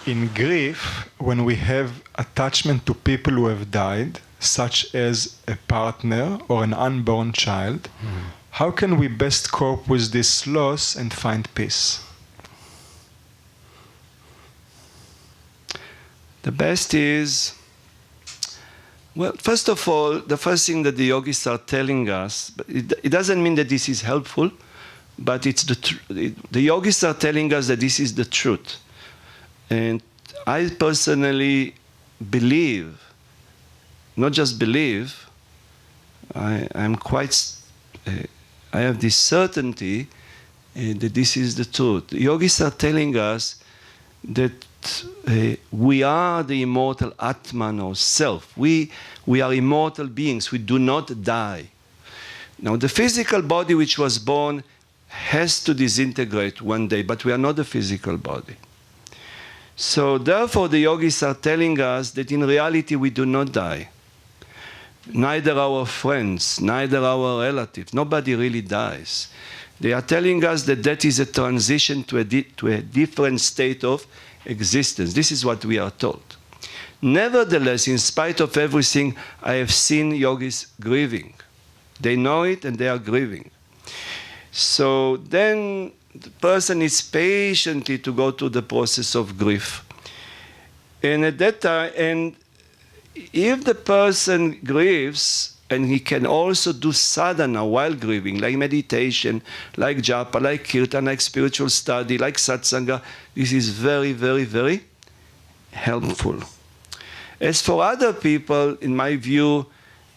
in grief, when we have attachment to people who have died, such as a partner or an unborn child, how can we best cope with this loss and find peace? The best is, well, first of all, the first thing that the yogis are telling us, it doesn't mean that this is helpful, but it's the yogis are telling us that this is the truth. And I personally believe, not just believe, I have this certainty that this is the truth. The yogis are telling us that we are the immortal Atman or self. We are immortal beings. We do not die. Now, the physical body which was born has to disintegrate one day, but we are not the physical body. So therefore, the yogis are telling us that in reality we do not die. Neither our friends, neither our relatives, nobody really dies. They are telling us that that is a transition to a different state of existence. This is what we are told. Nevertheless, in spite of everything, I have seen yogis grieving. They know it and they are grieving. So then the person is patiently to go through the process of grief. And at that time, and if the person grieves, and he can also do sadhana while grieving, like meditation, like japa, like kirtan, like spiritual study, like satsanga, this is very, very, very helpful. As for other people, in my view,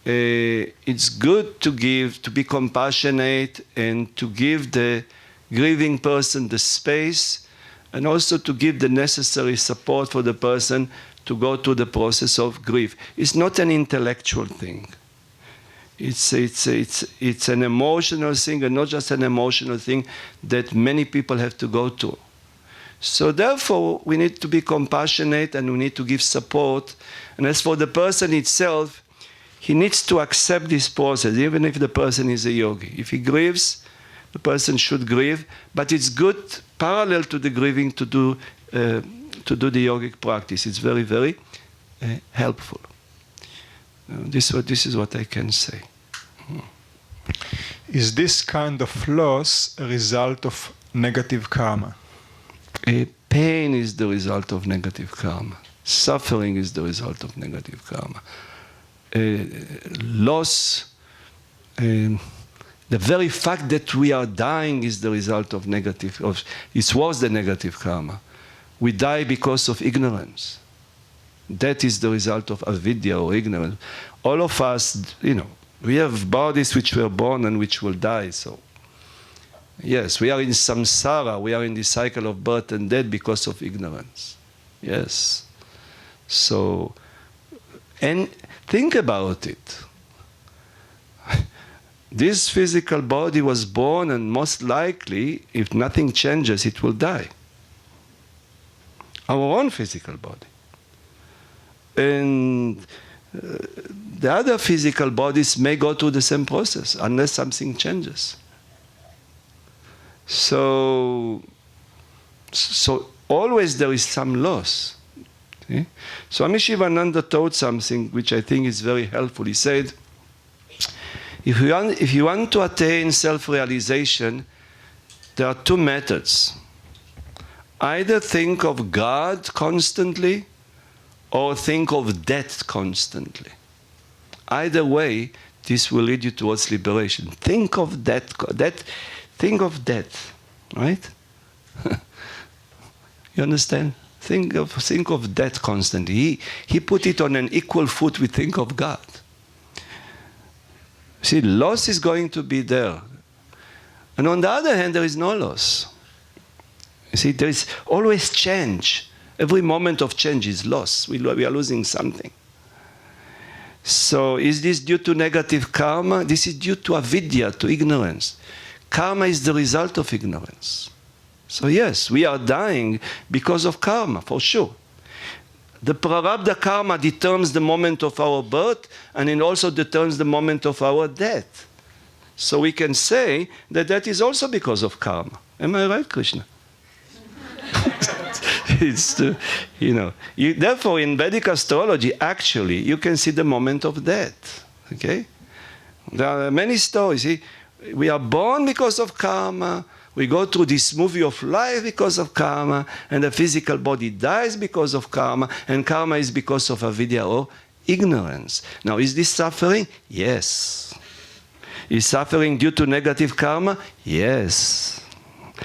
it's good to give, to be compassionate, and to give the grieving person the space, and also to give the necessary support for the person to go through the process of grief. It's not an intellectual thing. It's an emotional thing, and not just an emotional thing that many people have to go through. So therefore, we need to be compassionate and we need to give support. And as for the person itself, he needs to accept this process, even if the person is a yogi. If he grieves, the person should grieve, but it's good, parallel to the grieving, to do the yogic practice. It's very, very helpful. This is what I can say. Is this kind of loss a result of negative karma? Pain is the result of negative karma. Suffering is the result of negative karma. Loss, the very fact that we are dying is the result of negative, it was the negative karma. We die because of ignorance. That is the result of avidya or ignorance. All of us, we have bodies which were born and which will die. So, yes, we are in samsara. We are in the cycle of birth and death because of ignorance. Yes. So, and think about it. This physical body was born, and most likely, if nothing changes, it will die. Our own physical body. And the other physical bodies may go through the same process unless something changes. So always there is some loss. Okay? Swami Shivananda taught something which I think is very helpful. He said, if you want to attain self-realization, there are two methods. Either think of God constantly, or think of death constantly. Either way, this will lead you towards liberation. Think of death, think of death, right? You understand? Think of death constantly. He put it on an equal foot with think of God. See, loss is going to be there. And on the other hand, there is no loss. You see, there is always change. Every moment of change is loss. We are losing something. So is this due to negative karma? This is due to avidya, to ignorance. Karma is the result of ignorance. So yes, we are dying because of karma, for sure. The prarabdha karma determines the moment of our birth, and it also determines the moment of our death. So we can say that that is also because of karma. Am I right, Krishna? It's therefore, in Vedic astrology, actually, you can see the moment of death. Okay, there are many stories. See? We are born because of karma. We go through this movie of life because of karma, and the physical body dies because of karma, and karma is because of avidya or ignorance. Now, is this suffering? Yes. Is suffering due to negative karma? Yes.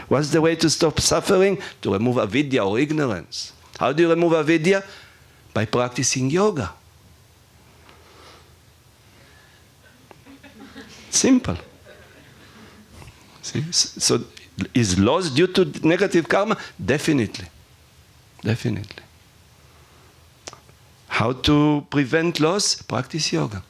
What's the way to stop suffering? To remove avidya or ignorance. How do you remove avidya? By practicing yoga. Simple. See? So, is loss due to negative karma? Definitely. Definitely. How to prevent loss? Practice yoga.